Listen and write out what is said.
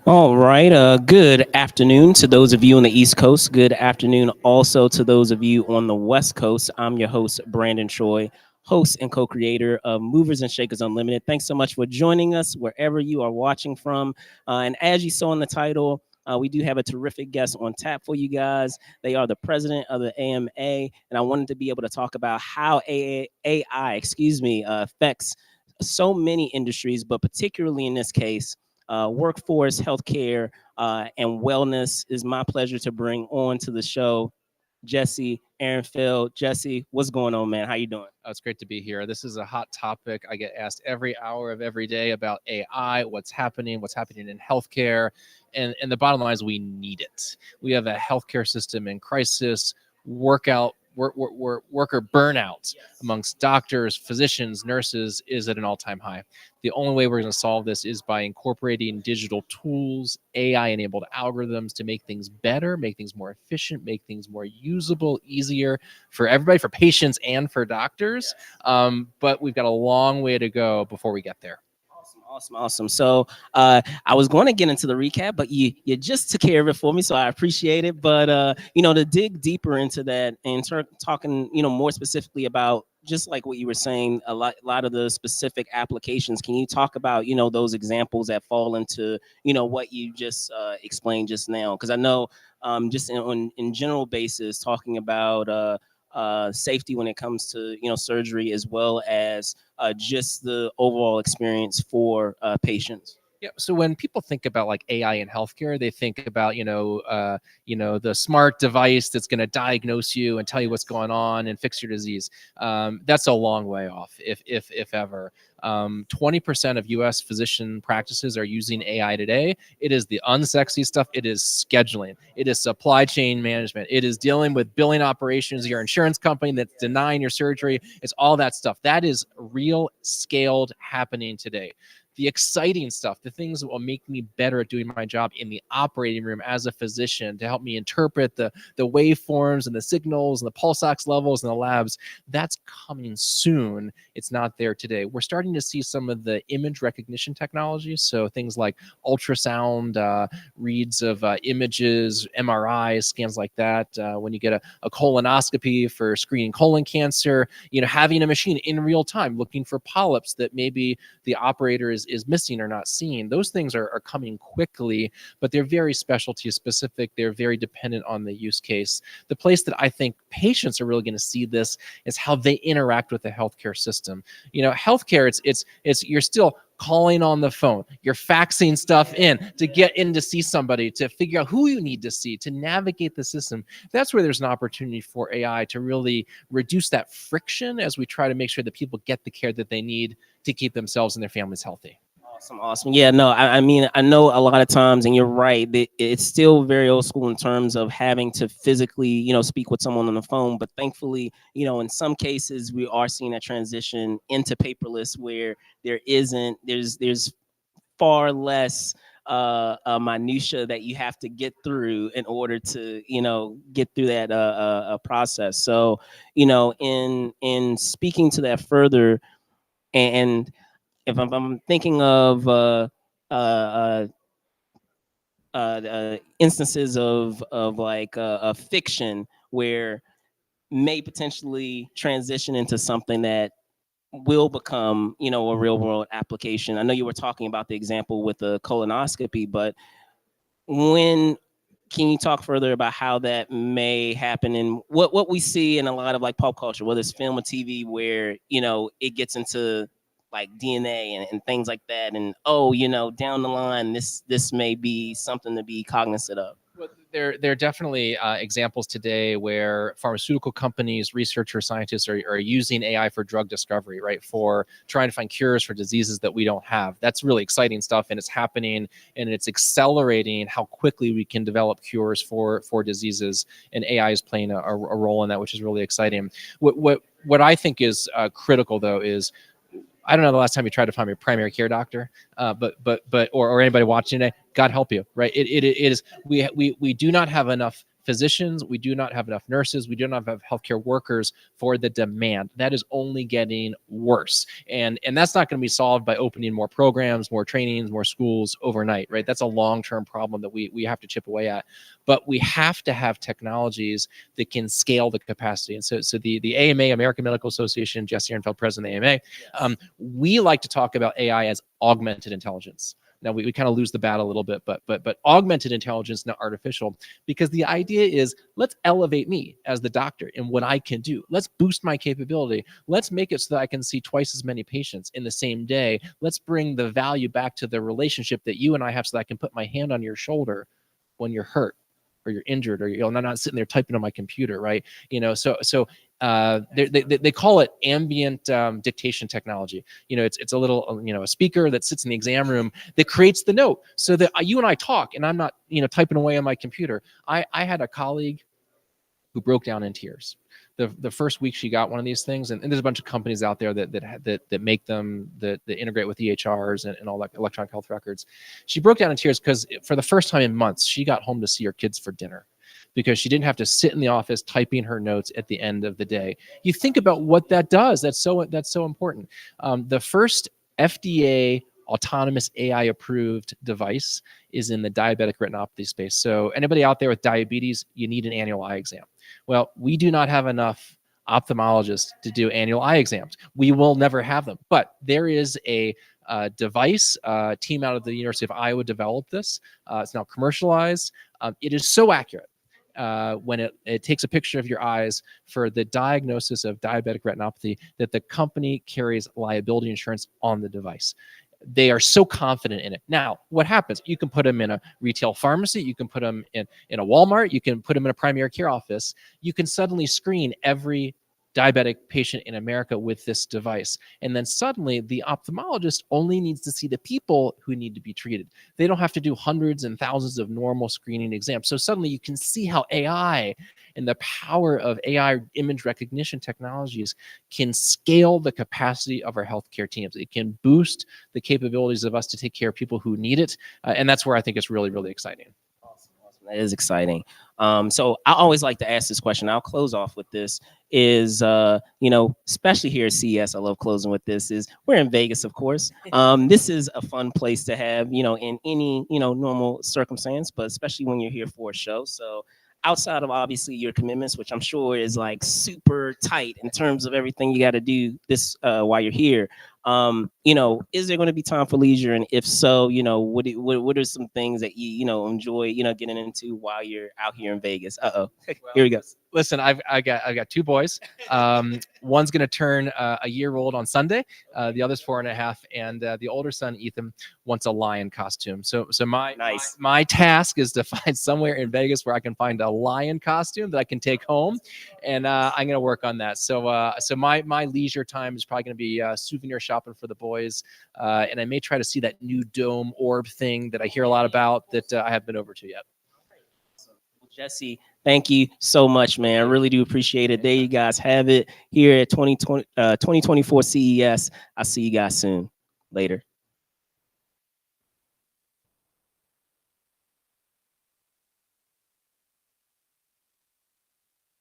All right. Good afternoon to those of you on the East Coast. Good afternoon also to those of you on the West Coast. I'm your host, Brandon Troy, host and co creator of Movers and Shakers Unlimited. Thanks so much for joining us wherever you are watching from. And as you saw in the title, we do have a terrific guest on tap for you guys. They are the president of the AMA, and I wanted to be able to talk about how AI, affects so many industries, but particularly in this case, workforce, healthcare, and wellness. Is my pleasure to bring on to the show Jesse Ehrenfeld. Jesse, what's going on, man? How you doing? It's great to be here. This is a hot topic. I get asked every hour of every day about AI, what's happening in healthcare. And the bottom line is we need it. We have a healthcare system in crisis, worker burnout amongst doctors, physicians, nurses is at an all-time high. The only way we're going to solve this is by incorporating digital tools, AI-enabled algorithms to make things better, make things more efficient, make things more usable, easier for everybody, for patients and for doctors. But we've got a long way to go before we get there. Awesome. So I was going to get into the recap, but you just took care of it for me, so I appreciate it. But to dig deeper into that and start talking, more specifically about just like what you were saying, a lot of the specific applications. Can you talk about those examples that fall into what you just explained just now? Because I know just in general basis, talking about safety when it comes to surgery as well as just the overall experience for patients. Yeah. So when people think about like AI in healthcare, they think about the smart device that's going to diagnose you and tell you what's going on and fix your disease. That's a long way off, if ever. 20% of U.S. physician practices are using AI today. It is the unsexy stuff. It is scheduling. It is supply chain management. It is dealing with billing operations, your insurance company that's denying your surgery. It's all that stuff. That is real scaled happening today. The exciting stuff, the things that will make me better at doing my job in the operating room as a physician to help me interpret the waveforms and the signals and the pulse ox levels in the labs, that's coming soon. It's not there today. We're starting to see some of the image recognition technologies. So things like ultrasound reads of images, MRI scans like that. When you get a colonoscopy for screening colon cancer, having a machine in real time looking for polyps that maybe the operator is missing or not seeing. Those things are coming quickly, but they're very specialty specific. They're very dependent on the use case. The place that I think patients are really going to see this is how they interact with the healthcare system. Healthcare, it's you're still calling on the phone, you're faxing stuff in to get in to see somebody, to figure out who you need to see, to navigate the system. That's where there's an opportunity for AI to really reduce that friction as we try to make sure that people get the care that they need to keep themselves and their families healthy. Awesome. Yeah, no, I mean, I know a lot of times, and you're right, it's still very old school in terms of having to physically, speak with someone on the phone. But thankfully, in some cases, we are seeing that transition into paperless where there's far less minutia that you have to get through in order to get through that process. So in speaking to that further, and if I'm thinking of uh, instances of like a fiction where may potentially transition into something that will become a real world application. I know you were talking about the example with the colonoscopy, but when can you talk further about how that may happen and what we see in a lot of like pop culture, whether it's film or TV, where it gets into like DNA and things like that, and down the line this may be something to be cognizant of. Well, there are definitely examples today where pharmaceutical companies, researchers, scientists are using AI for drug discovery, right? For trying to find cures for diseases that we don't have. That's really exciting stuff, and it's happening, and it's accelerating how quickly we can develop cures for diseases. And AI is playing a role in that, which is really exciting. What I think is critical, though, is I don't know the last time you tried to find your primary care doctor, or anybody watching today. God help you, right? It is we do not have enough physicians, we do not have enough nurses, we do not have healthcare workers for the demand. That is only getting worse. And that's not going to be solved by opening more programs, more trainings, more schools overnight, right? That's a long-term problem that we have to chip away at. But we have to have technologies that can scale the capacity. And so the AMA, American Medical Association, Jesse Ehrenfeld, president of the AMA, we like to talk about AI as augmented intelligence. Now we kind of lose the battle a little bit, but augmented intelligence, not artificial, because the idea is let's elevate me as the doctor and what I can do. Let's boost my capability. Let's make it so that I can see twice as many patients in the same day. Let's bring the value back to the relationship that you and I have so that I can put my hand on your shoulder when you're hurt or you're injured or you're not sitting there typing on my computer, right? They call it ambient dictation technology. It's a little, a speaker that sits in the exam room that creates the note so that you and I talk and I'm not, typing away on my computer. I had a colleague who broke down in tears. The first week she got one of these things, and there's a bunch of companies out there that make them, that integrate with EHRs and all that electronic health records. She broke down in tears because for the first time in months, she got home to see her kids for dinner because she didn't have to sit in the office typing her notes at the end of the day. You think about what that does. That's so important. The first FDA autonomous AI approved device is in the diabetic retinopathy space. So anybody out there with diabetes, you need an annual eye exam. Well, we do not have enough ophthalmologists to do annual eye exams. We will never have them, but there is a device, team out of the University of Iowa developed this. It's now commercialized. It is so accurate. When it takes a picture of your eyes for the diagnosis of diabetic retinopathy that the company carries liability insurance on the device. They are so confident in it. Now, what happens? You can put them in a retail pharmacy. You can put them in a Walmart. You can put them in a primary care office. You can suddenly screen every diabetic patient in America with this device. And then suddenly the ophthalmologist only needs to see the people who need to be treated. They don't have to do hundreds and thousands of normal screening exams. So suddenly you can see how AI and the power of AI image recognition technologies can scale the capacity of our healthcare teams. It can boost the capabilities of us to take care of people who need it. And that's where I think it's really, really exciting. Awesome. That is exciting. So I always like to ask this question. I'll close off with this is, especially here at CES, I love closing with this, is we're in Vegas, of course. This is a fun place to have, in any, normal circumstance, but especially when you're here for a show. So outside of obviously your commitments, which I'm sure is like super tight in terms of everything you got to do this while you're here, is there going to be time for leisure? And if so, what are some things that you enjoy, getting into while you're out here in Vegas? Here we go. Listen, I got two boys. One's going to turn a year old on Sunday. The other's 4.5, and the older son Ethan wants a lion costume. So my task is to find somewhere in Vegas where I can find a lion costume that I can take home, and I'm going to work on that. So my leisure time is probably going to be souvenir shopping for the boys, and I may try to see that new dome orb thing that I hear a lot about that I haven't been over to yet. Jesse, thank you so much, man. I really do appreciate it. There you guys have it here at 2024 CES. I'll see you guys soon. Later.